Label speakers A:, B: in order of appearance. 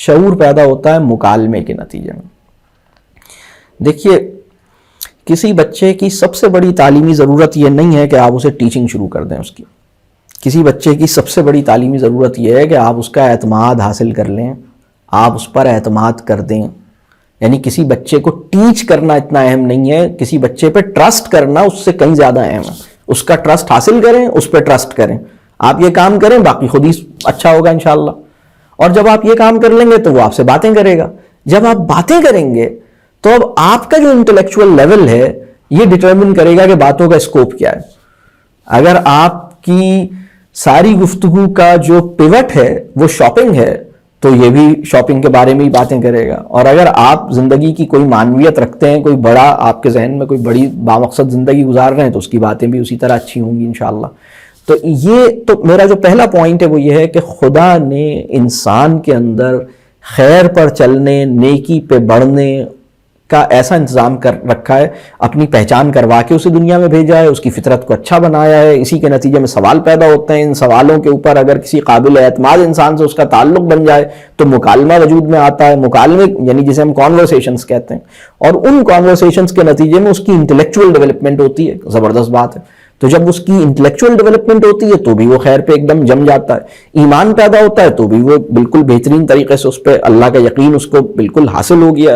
A: شعور پیدا ہوتا ہے مکالمے کے نتیجے میں. دیکھیے کسی بچے کی سب سے بڑی تعلیمی ضرورت یہ نہیں ہے کہ آپ اسے ٹیچنگ شروع کر دیں. اس کی کسی بچے کی سب سے بڑی تعلیمی ضرورت یہ ہے کہ آپ اس کا اعتماد حاصل کر لیں, آپ اس پر اعتماد کر دیں. یعنی کسی بچے کو ٹیچ کرنا اتنا اہم نہیں ہے, کسی بچے پہ ٹرسٹ کرنا اس سے کہیں زیادہ اہم ہے. اس کا ٹرسٹ حاصل کریں, اس پہ ٹرسٹ کریں, آپ یہ کام کریں, باقی خود ہی اچھا ہوگا انشاءاللہ. اور جب آپ یہ کام کر لیں گے تو وہ آپ سے باتیں کرے گا. جب آپ باتیں کریں گے تو اب آپ کا جو انٹلیکچوئل لیول ہے یہ ڈٹرمن کرے گا کہ باتوں کا اسکوپ کیا ہے. اگر آپ کی ساری گفتگو کا جو پیوٹ ہے وہ شاپنگ ہے تو یہ بھی شاپنگ کے بارے میں ہی باتیں کرے گا. اور اگر آپ زندگی کی کوئی معنویت رکھتے ہیں, کوئی بڑا آپ کے ذہن میں کوئی بڑی بامقصد زندگی گزار رہے ہیں تو اس کی باتیں بھی اسی طرح اچھی ہوں گی انشاءاللہ. تو یہ تو میرا جو پہلا پوائنٹ ہے وہ یہ ہے کہ خدا نے انسان کے اندر خیر پر چلنے, نیکی پہ بڑھنے کا ایسا انتظام کر رکھا ہے, اپنی پہچان کروا کے اسے دنیا میں بھیجا ہے, اس کی فطرت کو اچھا بنایا ہے. اسی کے نتیجے میں سوال پیدا ہوتے ہیں, ان سوالوں کے اوپر اگر کسی قابل اعتماد انسان سے اس کا تعلق بن جائے تو مکالمہ وجود میں آتا ہے. مکالمے یعنی جسے ہم کانورسیشنز کہتے ہیں, اور ان کانورسیشنز کے نتیجے میں اس کی انٹلیکچوئل ڈیولپمنٹ ہوتی ہے. زبردست بات ہے. تو جب اس کی انٹلیکچوئل ڈیولپمنٹ ہوتی ہے تو بھی وہ خیر پہ ایک دم جم جاتا ہے. ایمان پیدا ہوتا ہے تو بھی وہ بالکل بہترین طریقے سے اس پہ اللہ کا یقین اس کو بالکل حاصل ہو گیا.